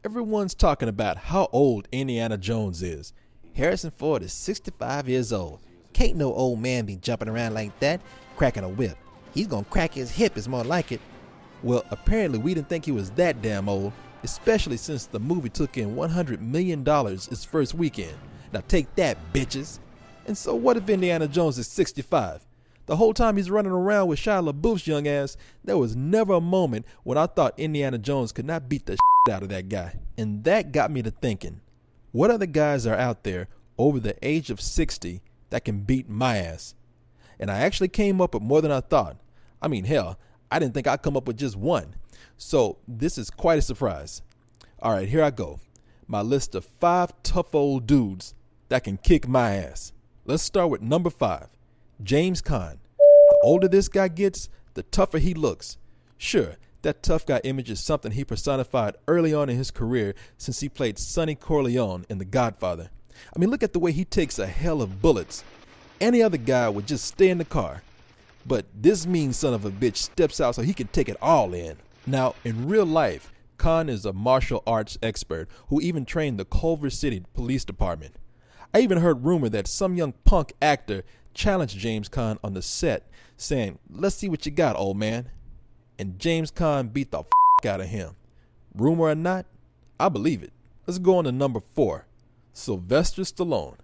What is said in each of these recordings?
Everyone's talking about how old Indiana Jones is. Harrison Ford is 65 years old. Can't no old man be jumping around like that, cracking a whip. He's gonna crack his hip is more like it. Well, apparently we didn't think he was that damn old, especially since the movie took in $100 million its first weekend. Now take that, bitches. And so what if Indiana Jones is 65? The whole time he's running around with Shia LaBeouf's young ass, there was never a moment when I thought Indiana Jones could not beat the shit out of that guy. And that got me to thinking, what other guys are out there over the age of 60 that can beat my ass? And I actually came up with more than I thought. I mean, hell, I didn't think I'd come up with just one. So this is quite a surprise. All right, here I go. My list of 5 tough old dudes that can kick my ass. Let's start with number 5, James Caan. The older this guy gets, the tougher he looks. Sure, that tough guy image is something he personified early on in his career since he played Sonny Corleone in The Godfather. I mean, look at the way he takes a hell of bullets. Any other guy would just stay in the car. But this mean son of a bitch steps out so he can take it all in. Now, in real life, Caan is a martial arts expert who even trained the Culver City Police Department. I even heard rumor that some young punk actor challenged James Caan on the set, saying, "Let's see what you got, old man." And James Caan beat the out of him. Rumor or not, I believe it. Let's go on to number 4, Sylvester Stallone.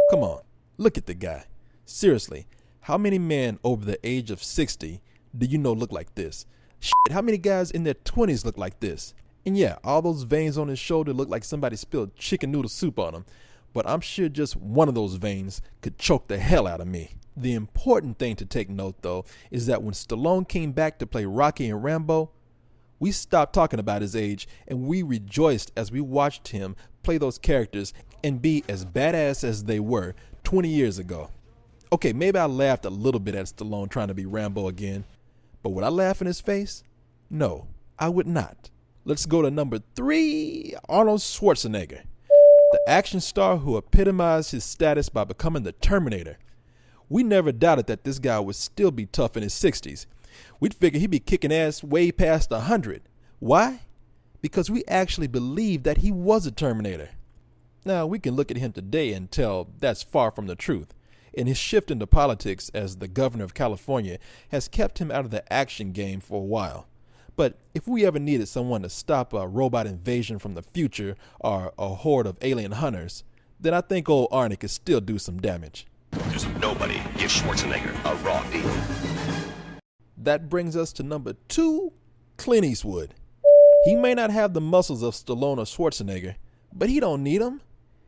Come on, look at the guy. Seriously, how many men over the age of 60 do you know look like this? Shit, how many guys in their 20s look like this? And yeah, all those veins on his shoulder look like somebody spilled chicken noodle soup on him. But I'm sure just one of those veins could choke the hell out of me. The important thing to take note, though, is that when Stallone came back to play Rocky and Rambo, we stopped talking about his age and we rejoiced as we watched him play those characters and be as badass as they were 20 years ago. Okay, maybe I laughed a little bit at Stallone trying to be Rambo again, but would I laugh in his face? No, I would not. Let's go to number 3, Arnold Schwarzenegger, the action star who epitomized his status by becoming the Terminator. We never doubted that this guy would still be tough in his 60s. We'd figure he'd be kicking ass way past 100. Why? Because we actually believed that he was a Terminator. Now, we can look at him today and tell that's far from the truth. And his shift into politics as the governor of California has kept him out of the action game for a while. But if we ever needed someone to stop a robot invasion from the future or a horde of alien hunters, then I think old Arnie could still do some damage. Because nobody gives Schwarzenegger a raw deal. That brings us to number 2, Clint Eastwood. He may not have the muscles of Stallone or Schwarzenegger, but he don't need them.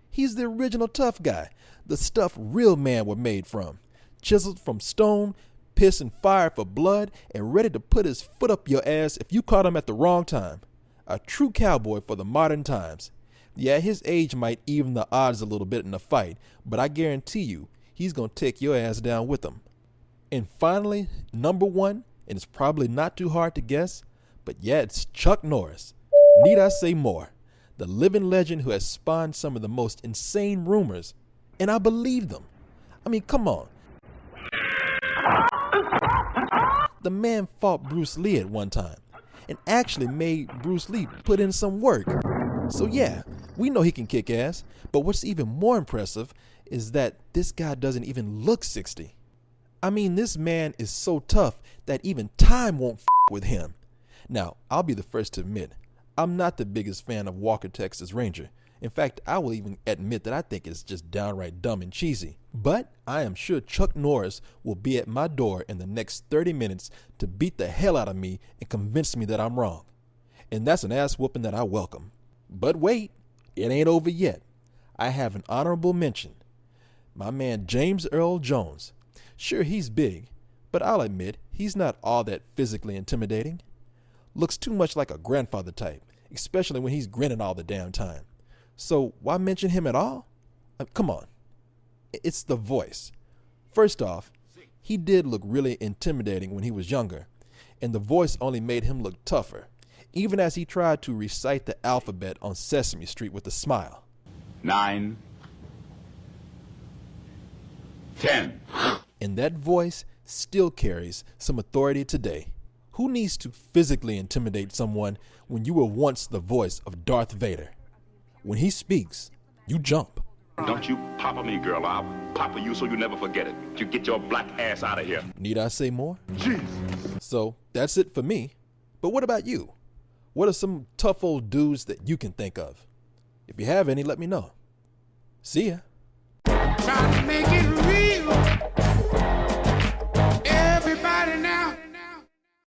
He's the original tough guy, the stuff real men were made from. Chiseled from stone, piss and fire for blood, and ready to put his foot up your ass if you caught him at the wrong time. A true cowboy for the modern times. Yeah, his age might even the odds a little bit in a fight, but I guarantee you, he's gonna take your ass down with him. And finally, number 1, and it's probably not too hard to guess, but yeah, it's Chuck Norris. Need I say more? The living legend who has spawned some of the most insane rumors, and I believe them. I mean, come on. The man fought Bruce Lee at one time, and actually made Bruce Lee put in some work. So yeah, we know he can kick ass, but what's even more impressive is that this guy doesn't even look 60. I mean, this man is so tough that even time won't with him. Now, I'll be the first to admit, I'm not the biggest fan of Walker Texas Ranger. In fact, I will even admit that I think it's just downright dumb and cheesy. But I am sure Chuck Norris will be at my door in the next 30 minutes to beat the hell out of me and convince me that I'm wrong. And that's an ass whooping that I welcome. But wait, it ain't over yet. I have an honorable mention. My man James Earl Jones. Sure, he's big, but I'll admit he's not all that physically intimidating. Looks too much like a grandfather type, especially when he's grinning all the damn time. So why mention him at all? Come on. It's the voice. First off, he did look really intimidating when he was younger, and the voice only made him look tougher, even as he tried to recite the alphabet on Sesame Street with a smile. 9, 10. And that voice still carries some authority today. Who needs to physically intimidate someone when you were once the voice of Darth Vader? When he speaks, you jump. Don't you papa me, girl. I'll papa you so you never forget it. You get your black ass out of here. Need I say more? Jesus. So that's it for me. But what about you? What are some tough old dudes that you can think of? If you have any, let me know. See ya.